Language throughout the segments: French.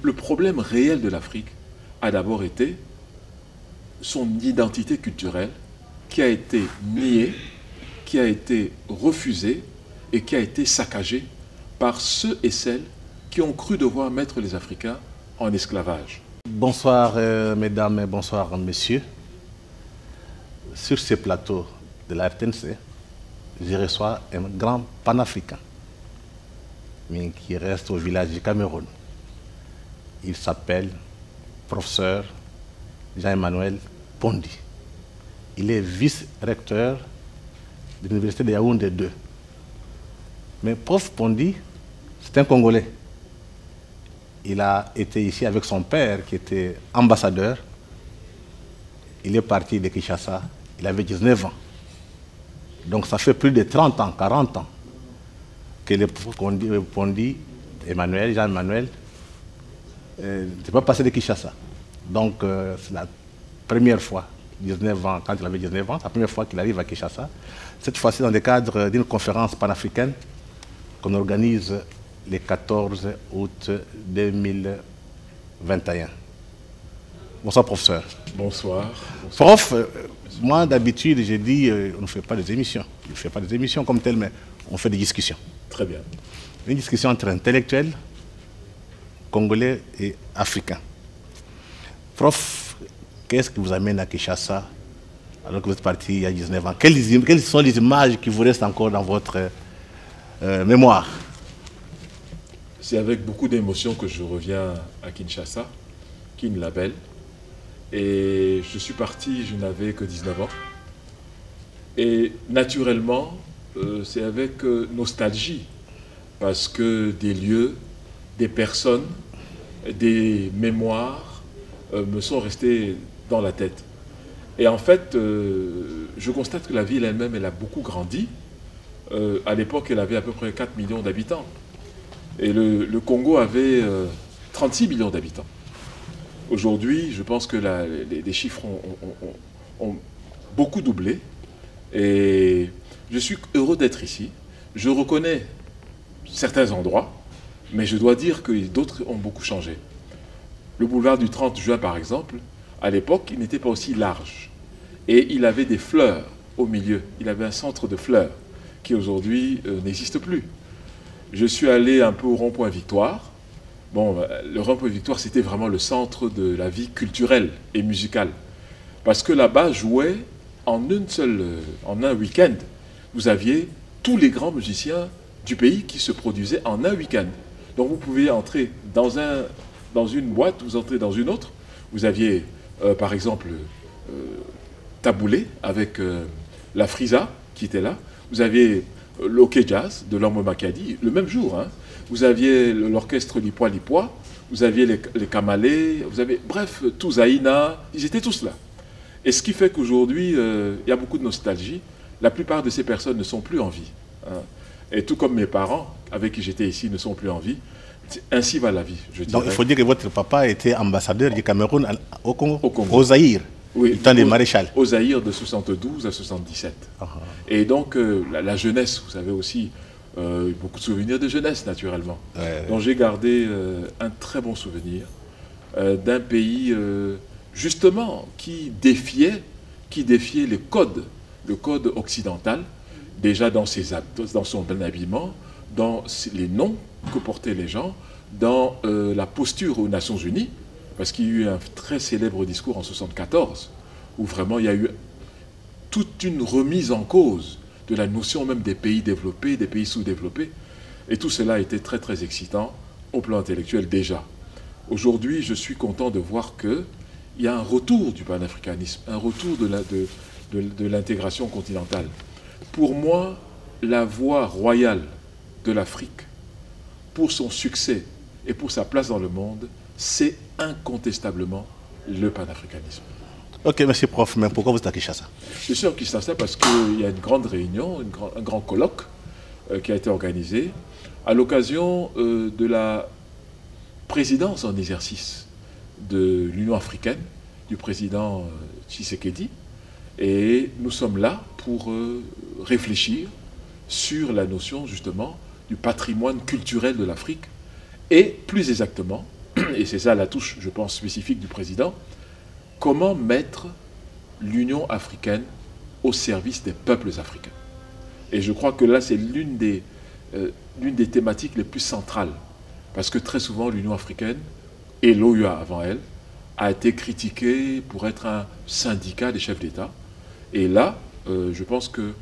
Le problème réel de l'Afrique a d'abord été son identité culturelle qui a été niée, qui a été refusée et qui a été saccagée par ceux et celles qui ont cru devoir mettre les Africains en esclavage. Bonsoir mesdames et bonsoir messieurs. Sur ce plateau de la RTNC, je reçois un grand panafricain, mais qui reste au village du Cameroun. Il s'appelle professeur Jean-Emmanuel Pondi. Il est vice-recteur de l'université de Yaoundé 2. Mais prof Pondi, c'est un Congolais. Il a été ici avec son père qui était ambassadeur. Il est parti de Kinshasa, il avait 19 ans. Donc ça fait plus de 30 ans, 40 ans que le prof Pondi, Emmanuel, Jean-Emmanuel, n'est pas passé de Kinshasa. Donc c'est la première fois, 19 ans, quand il avait 19 ans, c'est la première fois qu'il arrive à Kinshasa. Cette fois-ci dans le cadre d'une conférence panafricaine qu'on organise le 14 août 2021. Bonsoir professeur. Bonsoir. Prof, moi d'habitude j'ai dit on ne fait pas des émissions. On ne fait pas des émissions comme telles, mais on fait des discussions. Très bien. Une discussion entre intellectuels, congolais et africains. Prof, qu'est-ce qui vous amène à Kinshasa alors que vous êtes parti il y a 19 ans? Quelles sont les images qui vous restent encore dans votre mémoire? C'est avec beaucoup d'émotion que je reviens à Kinshasa, Kin Label. Et je suis parti, je n'avais que 19 ans. Et naturellement, c'est avec nostalgie, parce que des lieux, des personnes, des mémoires me sont restés dans la tête. Et en fait, je constate que la ville elle-même, elle a beaucoup grandi. À l'époque, elle avait à peu près 4 millions d'habitants. Et le Congo avait 36 millions d'habitants. Aujourd'hui, je pense que les chiffres ont beaucoup doublé. Et je suis heureux d'être ici. Je reconnais certains endroits, mais je dois dire que d'autres ont beaucoup changé. Le boulevard du 30 juin, par exemple, à l'époque, il n'était pas aussi large. Et il avait des fleurs au milieu. Il avait un centre de fleurs qui aujourd'hui n'existe plus. Je suis allé un peu au rond-point Victoire. Bon, le rond-point Victoire, c'était vraiment le centre de la vie culturelle et musicale. Parce que là-bas, jouait en un week-end. Vous aviez tous les grands musiciens du pays qui se produisaient en un week-end. Donc vous pouviez entrer dans une boîte, vous entrez dans une autre. Vous aviez, par exemple, Taboulé avec la Frisa qui était là. Vous aviez l'Ok Jazz de Lombo Makadi, le même jour. Hein. Vous aviez l'orchestre Lipoa Lipoa, vous aviez les Kamalé, vous avez, bref, tous Aïna, ils étaient tous là. Et ce qui fait qu'aujourd'hui, il y a beaucoup de nostalgie. La plupart de ces personnes ne sont plus en vie. Hein. Et tout comme mes parents, avec qui j'étais ici, ne sont plus en vie. Ainsi va la vie, je dirais. Donc il faut dire que votre papa était ambassadeur du Cameroun au Congo, Congo. au Zaïre. Oui, du temps des maréchals. Au Zaïre de 72 à 77. Et donc, la jeunesse, vous avez aussi beaucoup de souvenirs de jeunesse, naturellement. Donc, j'ai gardé un très bon souvenir d'un pays, justement, qui défiait le code occidental, déjà dans son habillement, dans les noms que portaient les gens, dans la posture aux Nations Unies. Parce qu'il y a eu un très célèbre discours en 1974, où vraiment il y a eu toute une remise en cause de la notion même des pays développés, des pays sous-développés. Et tout cela a été très très excitant au plan intellectuel déjà. Aujourd'hui, je suis content de voir qu'il y a un retour du panafricanisme, un retour de l'intégration continentale. Pour moi, la voie royale de l'Afrique, pour son succès et pour sa place dans le monde, c'est incontestablement le panafricanisme. Ok, merci prof, mais pourquoi vous êtes à Kinshasa? Je suis à Kinshasa parce qu'il y a une grande réunion, un grand colloque qui a été organisé à l'occasion de la présidence en exercice de l'Union africaine, du président Tshisekedi. Et nous sommes là pour réfléchir sur la notion justement du patrimoine culturel de l'Afrique et plus exactement, et c'est ça la touche, je pense, spécifique du président, comment mettre l'Union africaine au service des peuples africains. Et je crois que là, c'est l'une des thématiques les plus centrales. Parce que très souvent, l'Union africaine, et l'OUA avant elle, a été critiquée pour être un syndicat des chefs d'État. Et là, je pense que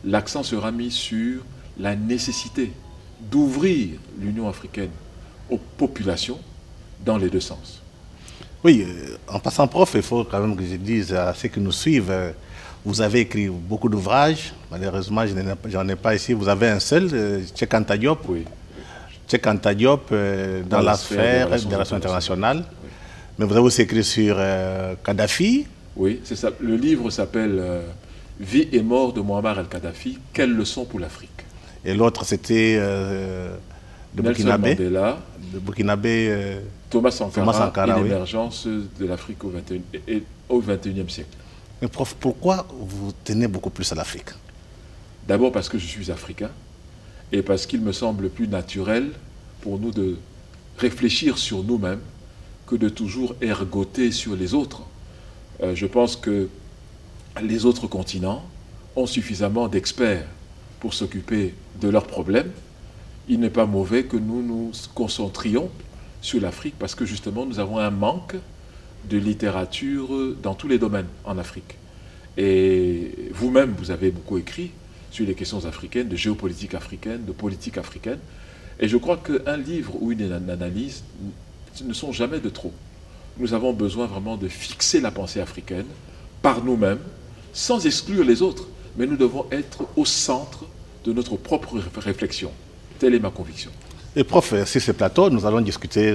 l'accent sera mis sur la nécessité d'ouvrir l'Union africaine aux populations dans les deux sens. Oui, en passant, prof, il faut quand même que je dise à ceux qui nous suivent, vous avez écrit beaucoup d'ouvrages, malheureusement je n'en ai pas ici, vous avez un seul, Cheikh Anta Diop, Oui. Cheikh Anta Diop dans la sphère des relations internationales, oui. Mais vous avez aussi écrit sur Kadhafi. Oui, c'est ça. Le livre s'appelle Vie et mort de Muammar el-Kadhafi, quelle leçon pour l'Afrique. Et l'autre c'était de Burkinabé, Thomas Sankara et oui. L'émergence de l'Afrique au XXIe siècle. Mais prof, pourquoi vous tenez beaucoup plus à l'Afrique? D'abord parce que je suis africain et parce qu'il me semble plus naturel pour nous de réfléchir sur nous-mêmes que de toujours ergoter sur les autres. Je pense que les autres continents ont suffisamment d'experts pour s'occuper de leurs problèmes. Il n'est pas mauvais que nous nous concentrions sur l'Afrique parce que justement nous avons un manque de littérature dans tous les domaines en Afrique. Et vous-même, vous avez beaucoup écrit sur les questions africaines, de géopolitique africaine, de politique africaine. Et je crois qu'un livre ou une analyse ne sont jamais de trop. Nous avons besoin vraiment de fixer la pensée africaine par nous-mêmes, sans exclure les autres. Mais nous devons être au centre de notre propre réflexion. Telle est ma conviction. Et prof, sur ce plateau, nous allons discuter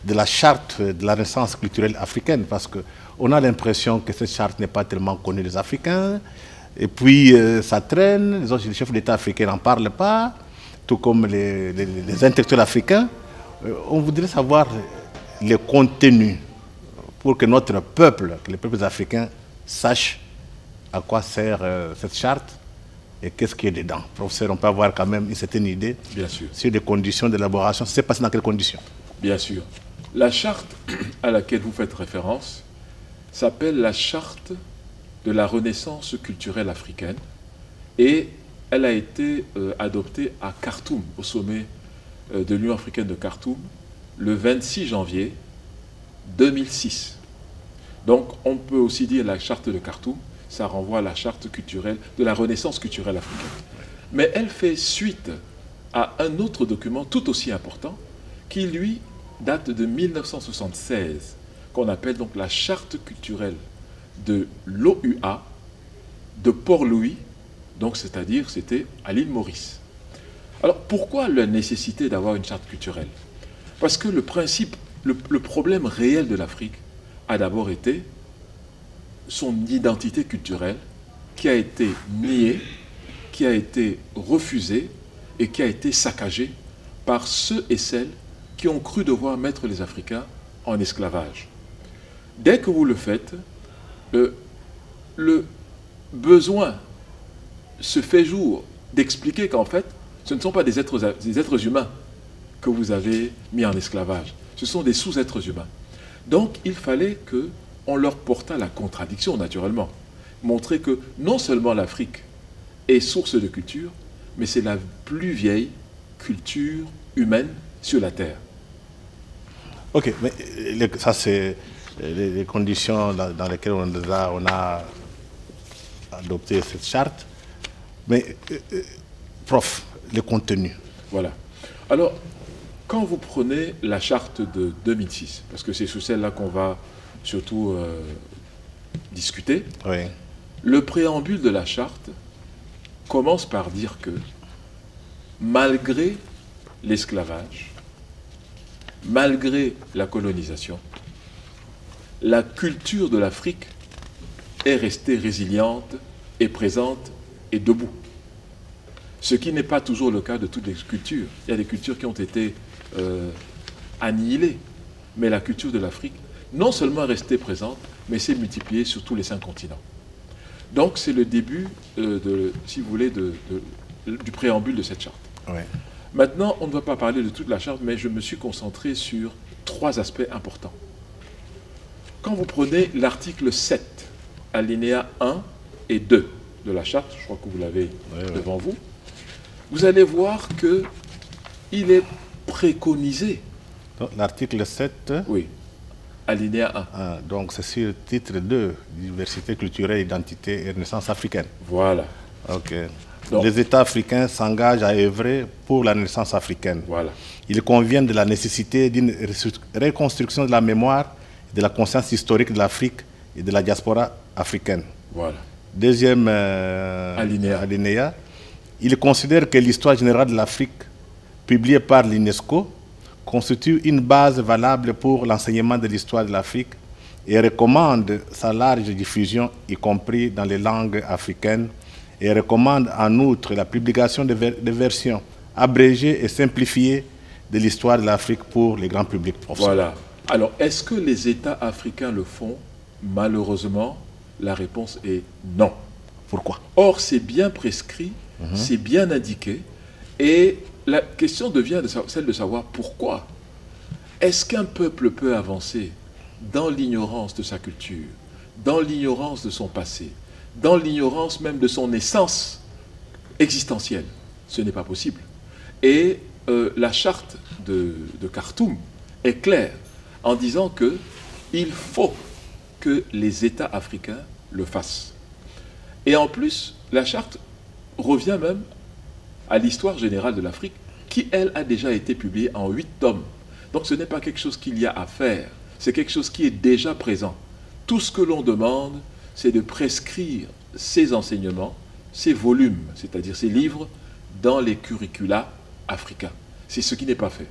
de la charte de la Renaissance culturelle africaine, parce qu'on a l'impression que cette charte n'est pas tellement connue des Africains, et puis ça traîne, les autres chefs d'État africains n'en parlent pas, tout comme les intellectuels africains. On voudrait savoir les contenus pour que notre peuple, que les peuples africains sachent à quoi sert cette charte et qu'est-ce qui est dedans. Professeur, on peut avoir quand même une certaine idée. Bien sûr. Sur les conditions d'élaboration. Ça s'est passé dans quelles conditions? Bien sûr. La charte à laquelle vous faites référence s'appelle la charte de la Renaissance culturelle africaine et elle a été adoptée à Khartoum, au sommet de l'Union africaine de Khartoum, le 26 janvier 2006. Donc on peut aussi dire la charte de Khartoum, ça renvoie à la charte culturelle de la Renaissance culturelle africaine. Mais elle fait suite à un autre document tout aussi important qui, lui, date de 1976, qu'on appelle donc la charte culturelle de l'OUA de Port-Louis, donc c'est-à-dire c'était à l'île Maurice. Alors pourquoi la nécessité d'avoir une charte culturelle? Parce que le problème réel de l'Afrique a d'abord été son identité culturelle qui a été niée, qui a été refusée et qui a été saccagée par ceux et celles qui ont cru devoir mettre les Africains en esclavage. Dès que vous le faites, le besoin se fait jour d'expliquer qu'en fait, ce ne sont pas des êtres humains que vous avez mis en esclavage, ce sont des sous-êtres humains. Donc il fallait qu'on leur portât la contradiction, naturellement. Montrer que non seulement l'Afrique est source de culture, mais c'est la plus vieille culture humaine sur la Terre. Ok, mais ça c'est les conditions dans lesquelles on a adopté cette charte. Mais, prof, le contenu. Voilà. Alors, quand vous prenez la charte de 2006, parce que c'est sur celle-là qu'on va surtout discuter, oui. Le préambule de la charte commence par dire que malgré l'esclavage, malgré la colonisation, la culture de l'Afrique est restée résiliente et présente et debout. Ce qui n'est pas toujours le cas de toutes les cultures. Il y a des cultures qui ont été annihilées, mais la culture de l'Afrique non seulement est restée présente, mais s'est multipliée sur tous les 5 continents. Donc c'est le début, si vous voulez, du préambule de cette charte. Ouais. Maintenant, on ne va pas parler de toute la charte, mais je me suis concentré sur 3 aspects importants. Quand vous prenez l'article 7, alinéa 1 et 2 de la charte, je crois que vous l'avez devant vous, vous allez voir qu'il est préconisé. L'article 7. Oui, alinéa 1. Ah, donc c'est sur le titre 2, diversité culturelle, identité et renaissance africaine. Voilà. Ok. Donc, les États africains s'engagent à œuvrer pour la renaissance africaine. Voilà. Il convient de la nécessité d'une reconstruction de la mémoire et de la conscience historique de l'Afrique et de la diaspora africaine. Voilà. Deuxième alinéa. Il considère que l'histoire générale de l'Afrique, publiée par l'UNESCO, constitue une base valable pour l'enseignement de l'histoire de l'Afrique et recommande sa large diffusion, y compris dans les langues africaines, et recommande en outre la publication de versions abrégées et simplifiées de l'histoire de l'Afrique pour les grands publics. Voilà. Alors, est-ce que les États africains le font? Malheureusement, la réponse est non. Pourquoi? Or, c'est bien prescrit, c'est bien indiqué, et la question devient celle de savoir pourquoi. Est-ce qu'un peuple peut avancer dans l'ignorance de sa culture, dans l'ignorance de son passé, dans l'ignorance même de son essence existentielle? Ce n'est pas possible. Et la charte de Khartoum est claire en disant qu'il faut que les États africains le fassent. Et en plus, la charte revient même à l'histoire générale de l'Afrique, qui, elle, a déjà été publiée en 8 tomes. Donc ce n'est pas quelque chose qu'il y a à faire, c'est quelque chose qui est déjà présent. Tout ce que l'on demande, c'est de prescrire ces enseignements, ces volumes, c'est-à-dire ces livres, dans les curricula africains. C'est ce qui n'est pas fait.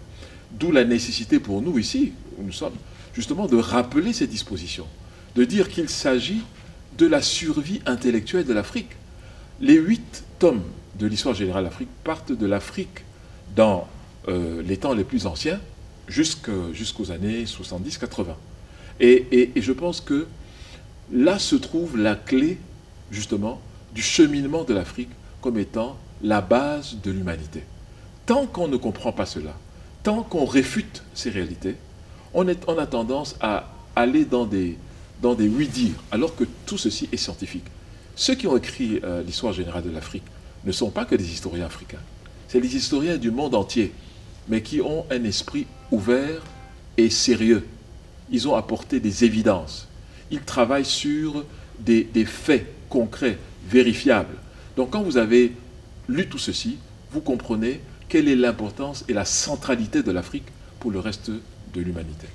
D'où la nécessité pour nous ici, où nous sommes, justement de rappeler ces dispositions, de dire qu'il s'agit de la survie intellectuelle de l'Afrique. Les 8 tomes de l'histoire générale de l'Afrique partent de l'Afrique dans les temps les plus anciens jusqu'aux années 70-80. Et je pense que là se trouve la clé, justement, du cheminement de l'Afrique comme étant la base de l'humanité. Tant qu'on ne comprend pas cela, tant qu'on réfute ces réalités, on a tendance à aller dans des oui-dire, alors que tout ceci est scientifique. Ceux qui ont écrit l'histoire générale de l'Afrique ne sont pas que des historiens africains. C'est des historiens du monde entier, mais qui ont un esprit ouvert et sérieux. Ils ont apporté des évidences. Ils travaillent sur des faits concrets, vérifiables. Donc quand vous avez lu tout ceci, vous comprenez quelle est l'importance et la centralité de l'Afrique pour le reste de l'humanité.